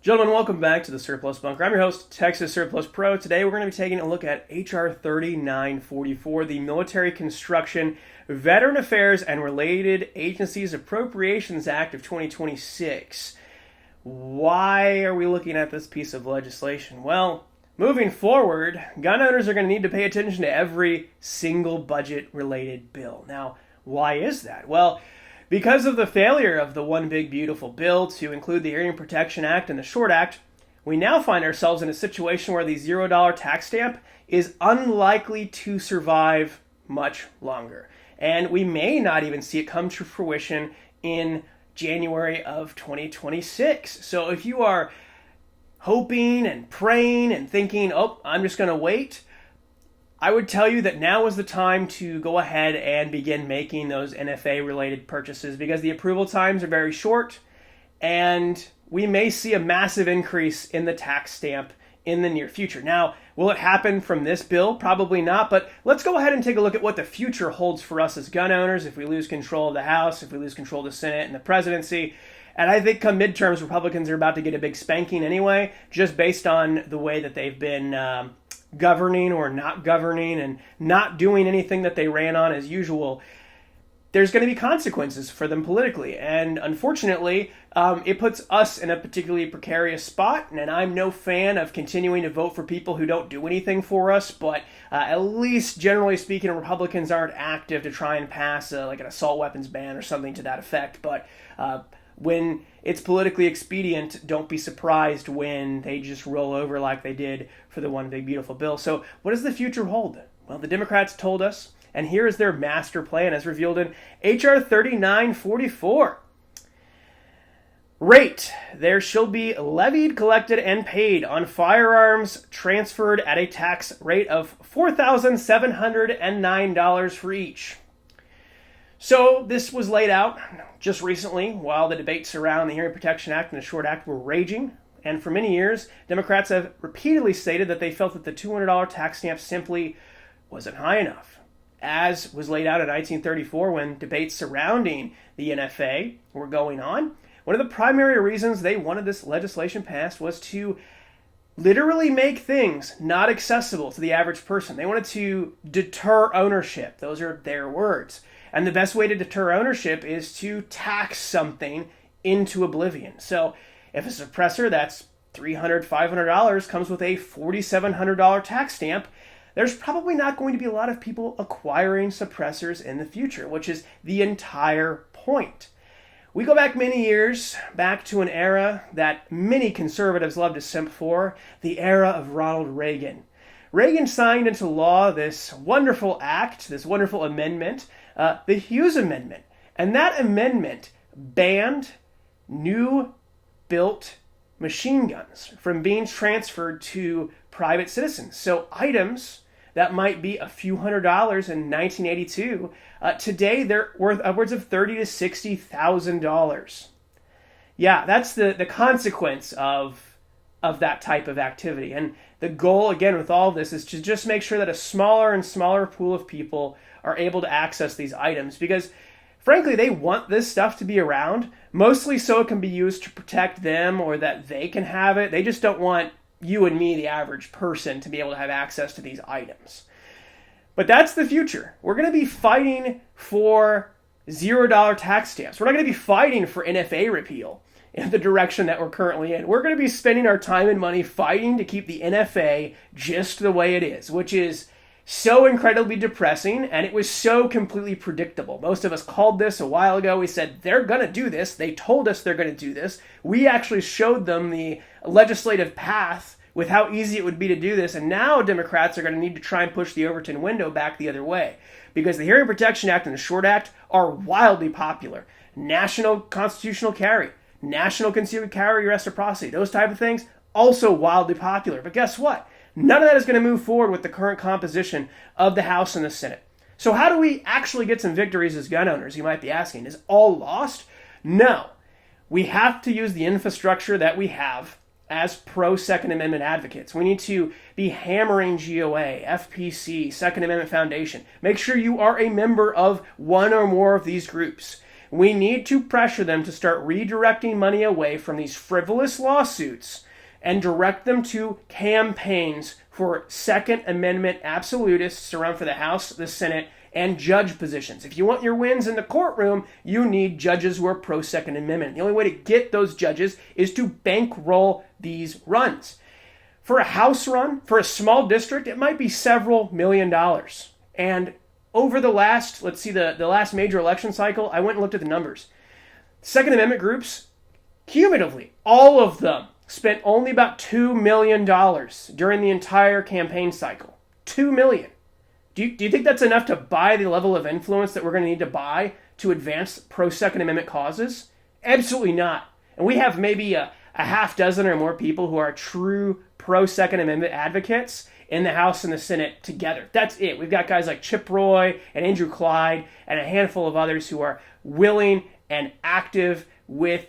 Gentlemen, welcome back to the Surplus Bunker. I'm your host, Texas Surplus Pro. Today we're going to be taking a look at H.R. 3944, the Military Construction, Veteran Affairs, and Related Agencies Appropriations Act of 2026. Why are we looking at this piece of legislation? Well, moving forward, gun owners are going to need to pay attention to every single budget-related bill. Now, why is that? Well, because of the failure of the One Big Beautiful Bill to include the Hearing Protection Act and the Short Act, we now find ourselves in a situation where the $0 tax stamp is unlikely to survive much longer. And we may not even see it come to fruition in January of 2026. So if you are hoping and praying and thinking, oh, I'm just going to wait, I would tell you that now is the time to go ahead and begin making those NFA-related purchases because the approval times are very short and we may see a massive increase in the tax stamp in the near future. Now, will it happen from this bill? Probably not, but let's go ahead and take a look at what the future holds for us as gun owners if we lose control of the House, if we lose control of the Senate and the presidency. And I think come midterms, Republicans are about to get a big spanking anyway, just based on the way that they've been governing or not governing and not doing anything that they ran on as usual. There's going to be consequences for them politically. And unfortunately, it puts us in a particularly precarious spot. And I'm no fan of continuing to vote for people who don't do anything for us. But at least generally speaking, Republicans aren't active to try and pass like an assault weapons ban or something to that effect. But when it's politically expedient, don't be surprised when they just roll over like they did for the One Big Beautiful Bill. So what does the future hold? Well, the Democrats told us, and here is their master plan as revealed in H.R. 3944. Rate: there shall be levied, collected, and paid on firearms transferred at a tax rate of $4,709 for each. So this was laid out just recently while the debates around the Hearing Protection Act and the Short Act were raging. And for many years, Democrats have repeatedly stated that they felt that the $200 tax stamp simply wasn't high enough. As was laid out in 1934 when debates surrounding the NFA were going on, one of the primary reasons they wanted this legislation passed was to literally make things not accessible to the average person. They wanted to deter ownership. Those are their words. And the best way to deter ownership is to tax something into oblivion. So if a suppressor that's $300, $500 comes with a $4,700 tax stamp, there's probably not going to be a lot of people acquiring suppressors in the future, which is the entire point. We go back many years, back to an era that many conservatives love to simp for, the era of Ronald Reagan. Reagan signed into law this wonderful act, this wonderful amendment, the Hughes Amendment. And that amendment banned new-built machine guns from being transferred to private citizens. So items that might be a few $100s in 1982, today they're worth upwards of $30,000 to $60,000. Yeah, that's the consequence of that type of activity. And the goal, again, with all of this is to just make sure that a smaller and smaller pool of people are able to access these items because, frankly, they want this stuff to be around, mostly so it can be used to protect them or that they can have it. They just don't want you and me, the average person, to be able to have access to these items. But that's the future. We're going to be fighting for $0 tax stamps. We're not going to be fighting for NFA repeal in the direction that we're currently in. We're going to be spending our time and money fighting to keep the NFA just the way it is, which is so incredibly depressing, and it was so completely predictable. Most of us called this a while ago. We said, they're going to do this. They told us they're going to do this. We actually showed them the legislative path with how easy it would be to do this, and now Democrats are going to need to try and push the Overton window back the other way, because the Hearing Protection Act and the Short Act are wildly popular. National constitutional carry, national concealed carry reciprocity, those type of things, also wildly popular. But guess what? None of that is going to move forward with the current composition of the House and the Senate. So how do we actually get some victories as gun owners, you might be asking? Is all lost? No. We have to use the infrastructure that we have as pro-Second Amendment advocates. We need to be hammering GOA, FPC, Second Amendment Foundation. Make sure you are a member of one or more of these groups. We need to pressure them to start redirecting money away from these frivolous lawsuits and direct them to campaigns for Second Amendment absolutists to run for the House, the Senate, and judge positions. If you want your wins in the courtroom, you need judges who are pro-Second Amendment. The only way to get those judges is to bankroll these runs. For a House run, for a small district, it might be several $1,000,000. And over the last, let's see, the last major election cycle, I went and looked at the numbers. Second Amendment groups, cumulatively, all of them spent only about $2 million during the entire campaign cycle. $2 million. Do you think that's enough to buy the level of influence that we're going to need to buy to advance pro-Second Amendment causes? Absolutely not. And we have maybe a half dozen or more people who are true pro-Second Amendment advocates in the House and the Senate together. That's it. We've got guys like Chip Roy and Andrew Clyde and a handful of others who are willing and active with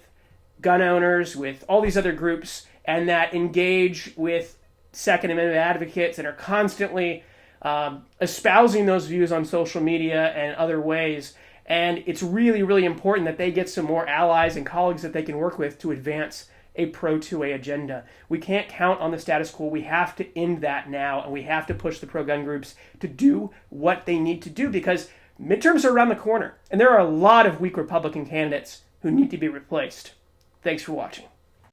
gun owners, with all these other groups, and that engage with Second Amendment advocates and are constantly espousing those views on social media and other ways. And it's really, really important that they get some more allies and colleagues that they can work with to advance a pro-2A agenda. We can't count on the status quo. We have to end that now, and we have to push the pro-gun groups to do what they need to do, because midterms are around the corner, and there are a lot of weak Republican candidates who need to be replaced. Thanks for watching.